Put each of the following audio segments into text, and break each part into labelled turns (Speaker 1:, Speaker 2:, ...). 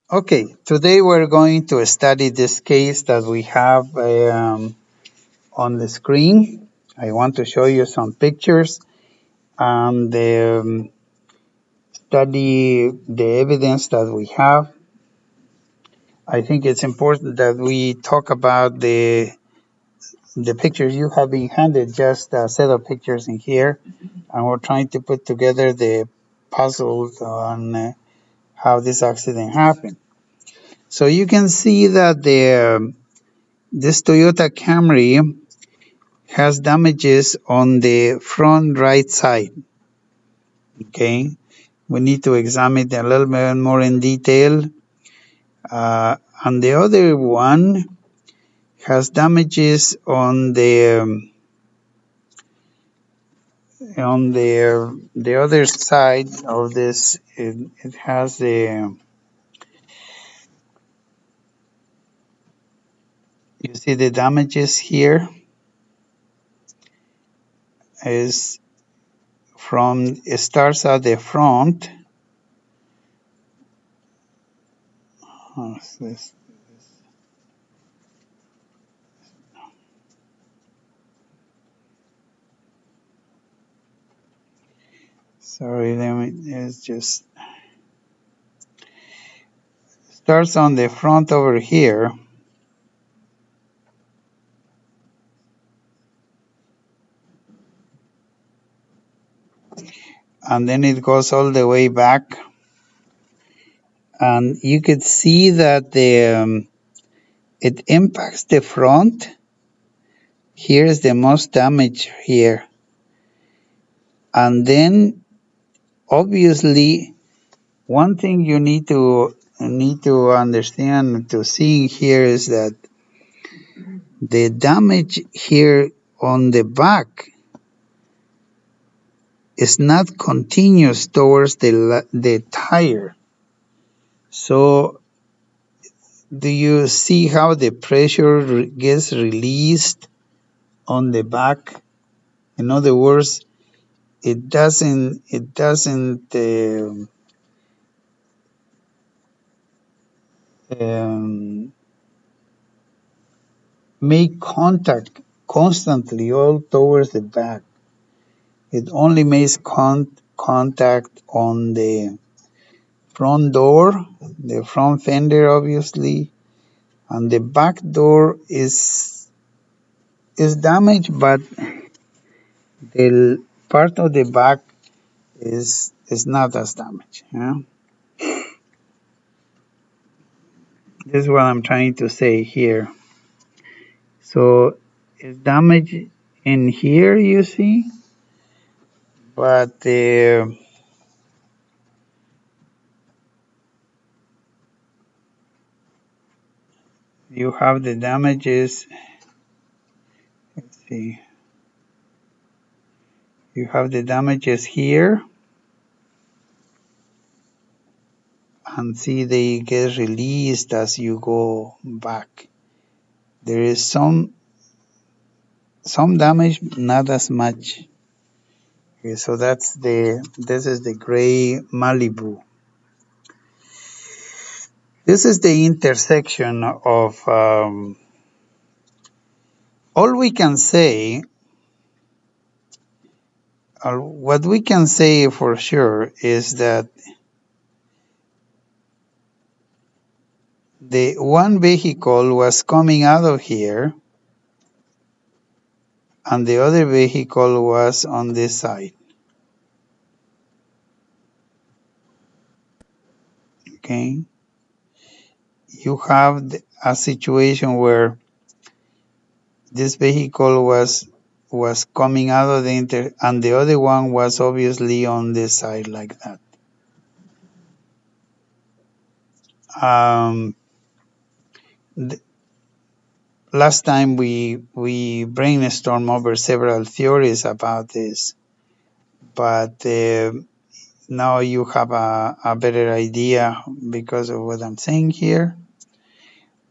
Speaker 1: Okay, today we're going to study this case that we have on the screen. I want to show you some pictures and study the evidence that we have. I think it's important that we talk about the pictures you have been handed, just a set of pictures in here, and we're trying to put together the puzzle on how this accident happened. So you can see that this Toyota Camry has damages on the front right side. Okay, we need to examine it a little bit more in detail. And the other one has damages on the other side of this. It has you see the damages here is from it starts at the front. Oh, this? Sorry, it's just starts on the front over here, and then it goes all the way back, and you could see that it impacts the front. Here is the most damage here, and then obviously one thing you need to understand to see here is that the damage here on the back is not continuous towards the tire. So do you see how the pressure gets released on the back? In other words, it doesn't um, make contact constantly all towards the back. It only makes contact on the front door, the front fender obviously, and the back door is damaged, but the part of the back is not as damaged. Yeah? This is what I'm trying to say here. So it's damage in here, you see, but you have the damages. Let's see. You have the damages here, and see they get released as you go back. There is some damage, not as much. Okay, so this is the gray Malibu. This is the intersection of all we can say. What we can say for sure is that the one vehicle was coming out of here, and the other vehicle was on this side. Okay, you have a situation where this vehicle was coming out of the and the other one was obviously on this side like that. Um, last time we brainstormed over several theories about this, but now you have a better idea because of what I'm saying here,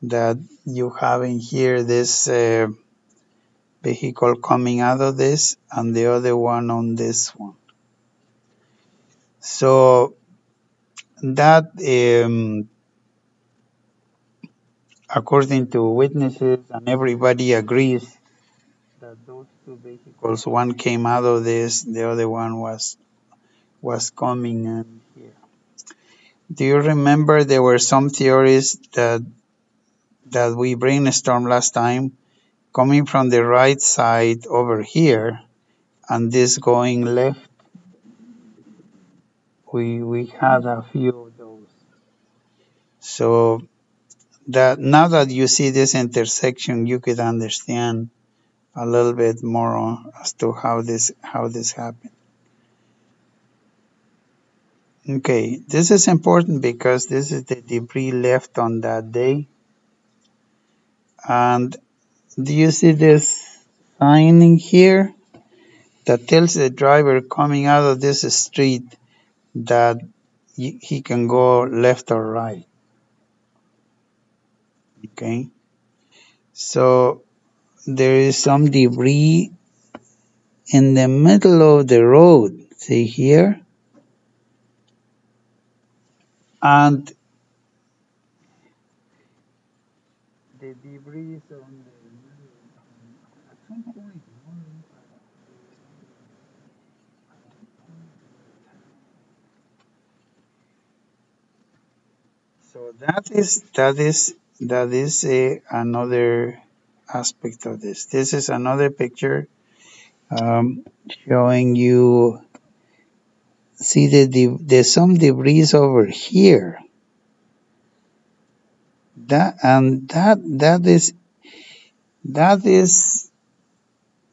Speaker 1: that you have in here this vehicle coming out of this and the other one on this one. So that according to witnesses, and everybody agrees that those two vehicles, one came out of this, the other one was coming in here. Do you remember there were some theories that we brainstormed last time, coming from the right side over here, and this going left? We had a few of those. So that now that you see this intersection, you could understand a little bit more as to how this happened. Okay, this is important because this is the debris left on that day. And do you see this sign in here that tells the driver coming out of this street that he can go left or right? Okay, so there is some debris in the middle of the road, see here? And the debris is on the middle. At some point, so that is another aspect of this. This is another picture showing you. See there's some debris over here. That is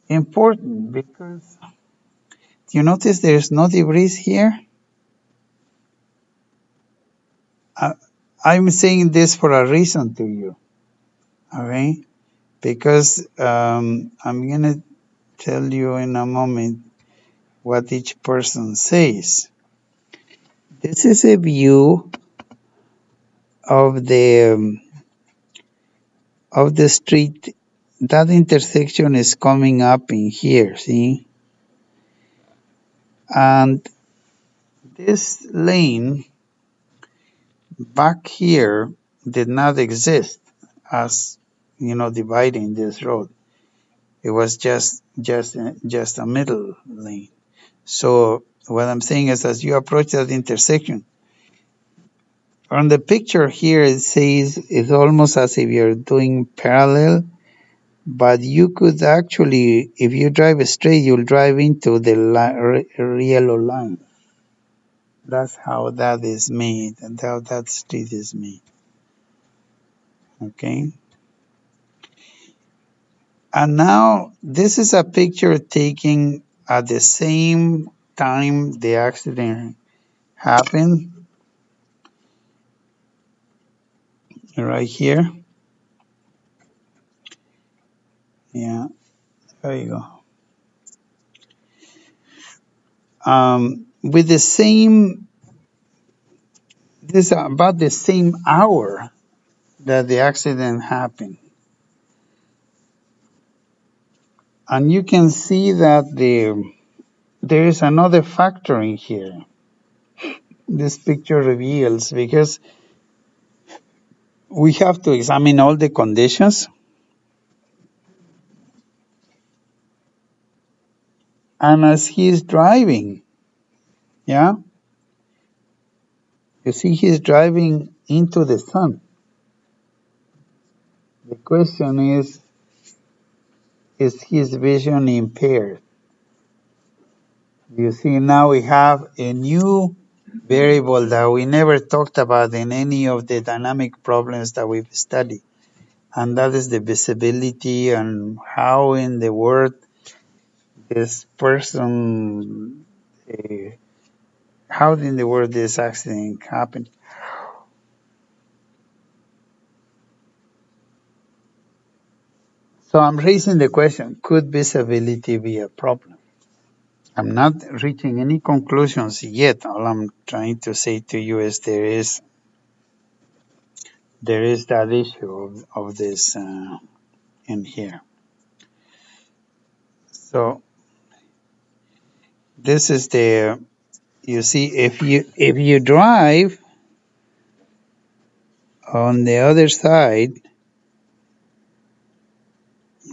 Speaker 1: important because you notice there's no debris here. I'm saying this for a reason to you, okay? Because I'm gonna tell you in a moment what each person says. This is a view of the street. That intersection is coming up in here, see? And this lane back here did not exist as, dividing this road. It was just a middle lane. So what I'm saying is, as you approach that intersection, on the picture here, it says it's almost as if you're doing parallel, but you could actually, if you drive straight, you'll drive into the yellow line. That's how that is made, and how that street is made. Okay. And now this is a picture taken at the same time the accident happened, right here. Yeah, there you go. With the same, this is about the same hour that the accident happened. And you can see that there is another factor in here. This picture reveals, because we have to examine all the conditions. And as he's driving, yeah, you see he's driving into the sun. The question is his vision impaired? You see, now we have a new variable that we never talked about in any of the dynamic problems that we've studied, and that is the visibility, and how in the world this person, how in the world this accident happened. So I'm raising the question, could visibility be a problem? I'm not reaching any conclusions yet. All I'm trying to say to you is there is that issue of this in here. So this is you see, if you drive on the other side,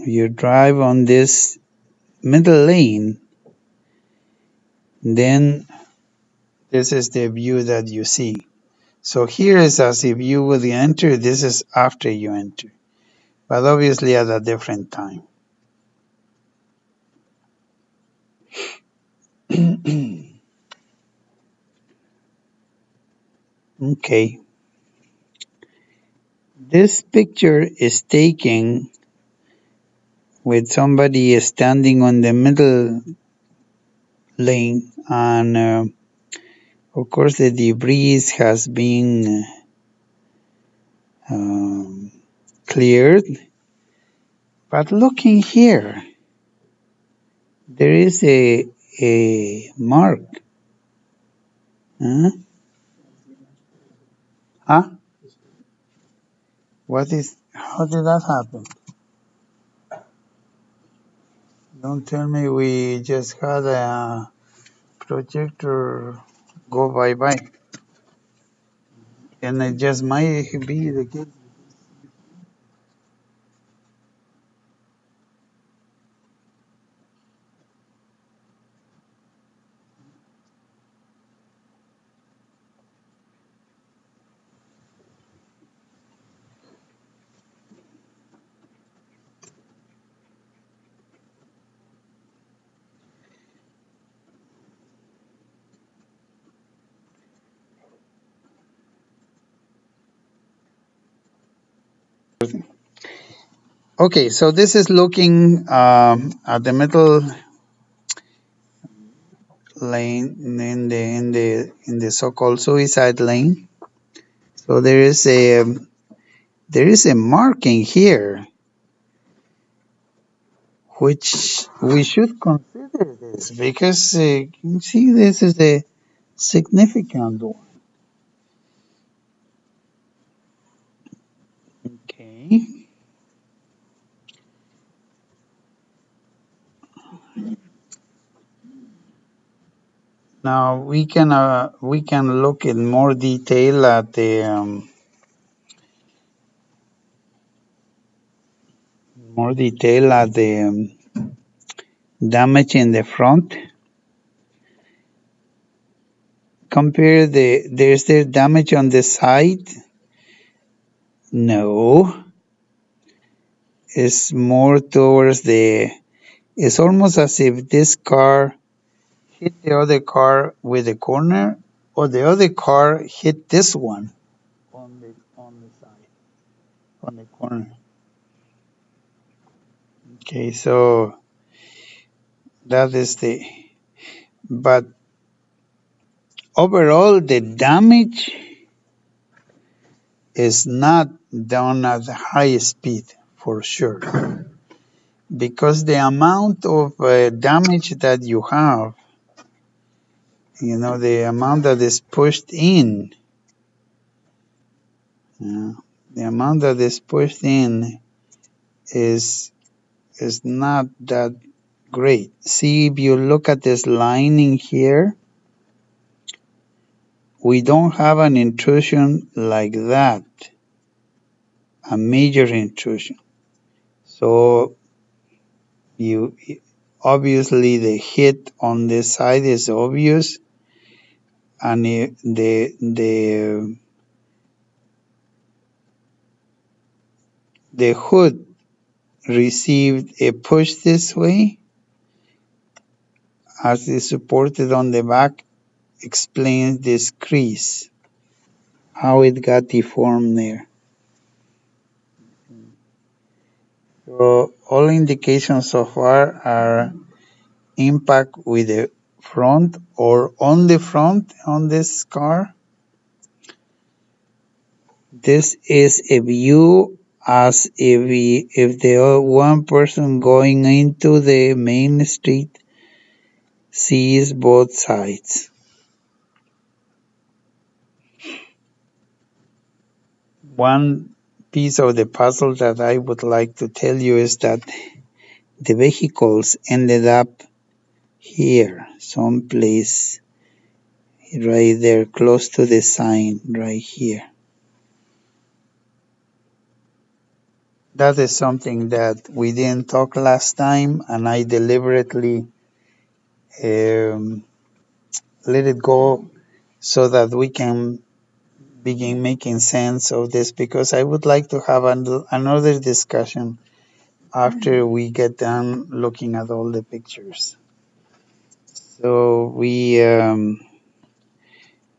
Speaker 1: You drive on this middle lane, then this is the view that you see. So here is as if you would enter, this is after you enter, but obviously at a different time. Okay. This picture is taken with somebody standing on the middle lane, and of course the debris has been cleared. But looking here, there is a mark. Huh? Huh? How did that happen? Don't tell me we just had a projector go bye-bye. And it just might be the case. Okay, so this is looking at the middle lane in the so-called suicide lane. So there is a marking here, which we should consider this because you see this is a significant one. Okay. Now we can look in more detail at the damage in the front. Compare there's the damage on the side. No, it's more towards it's almost as if this car hit the other car with the corner, or the other car hit this one on the side, on the corner. Okay, so that is but overall the damage is not done at high speed for sure, because the amount of damage that you have, the amount that is pushed in, the amount that is pushed in is not that great. See, if you look at this lining here, we don't have an intrusion like that, a major intrusion. So you obviously the hit on this side is obvious, and the hood received a push this way, as is supported on the back, explains this crease, how it got deformed there. So all indications so far are impact with the front or on the front on this car. This is a view as if the one person going into the main street sees both sides. One piece of the puzzle that I would like to tell you is that the vehicles ended up here, someplace right there, close to the sign right here. That is something that we didn't talk last time, and I deliberately um, let it go so that we can begin making sense of this, because I would like to have another discussion after we get done looking at all the pictures. So we're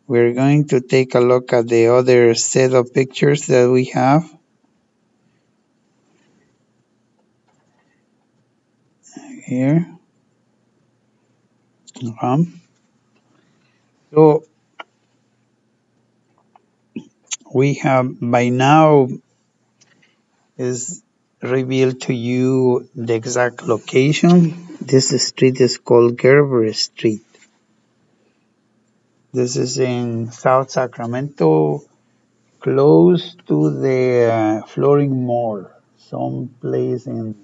Speaker 1: going to take a look at the other set of pictures that we have here. So we have by now is revealed to you the exact location. This street is called Gerber Street. This is in South Sacramento, close to the Flooring Mall, some place in.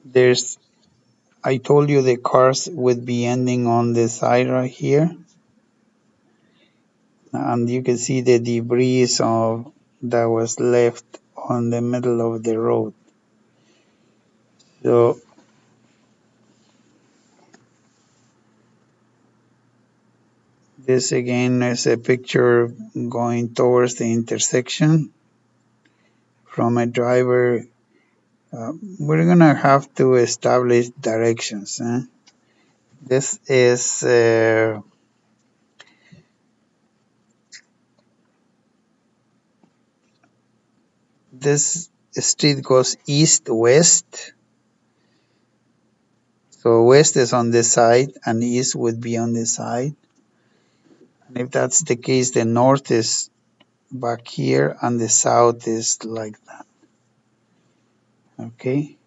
Speaker 1: There's. I told you the cars would be ending on the side right here, and you can see the debris of that was left on the middle of the road. So this again is a picture going towards the intersection from a driver. We're gonna have to establish directions. This is this street goes east-west. So west is on this side and east would be on this side. And if that's the case, the north is back here and the south is like that. Okay.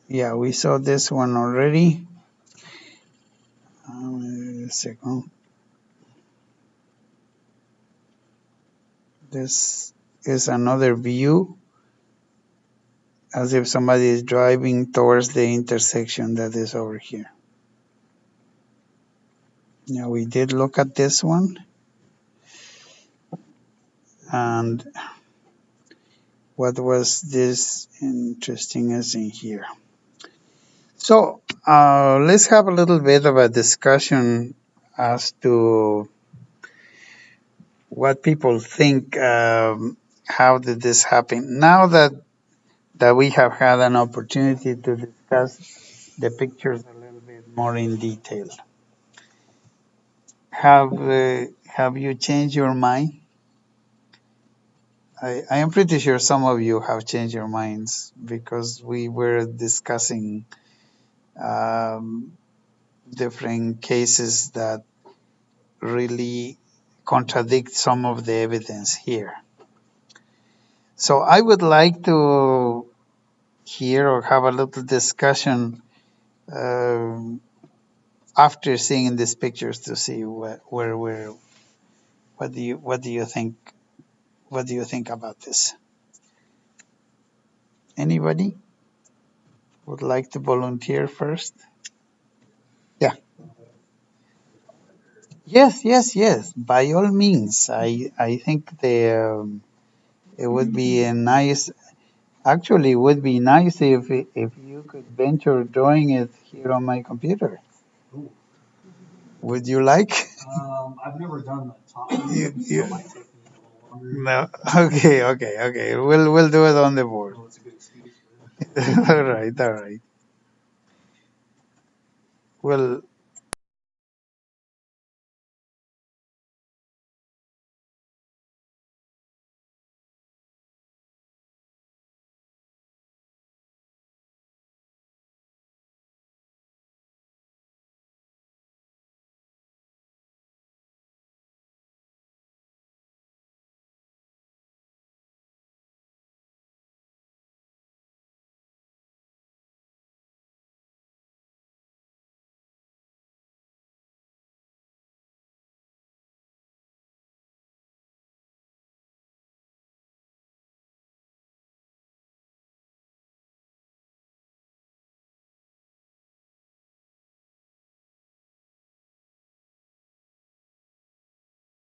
Speaker 1: Yeah, we saw this one already. A second. This is another view as if somebody is driving towards the intersection that is over here. Yeah, we did look at this one. And what was this interesting is in here. So let's have a little bit of a discussion as to what people think. How did this happen? Now that we have had an opportunity to discuss the pictures a little bit more in detail, have you changed your mind? I am pretty sure some of you have changed your minds because we were discussing um, different cases that really contradict some of the evidence here. So I would like to hear or have a little discussion um after seeing these pictures to see what do you think about this? Anybody would like to volunteer first? Yeah. Yes. By all means, I think it would be a nice. Actually, it would be nice if you could venture drawing it here on my computer. Would you like? I've never done that. You, no. Okay. We'll do it on the board. All right. Well,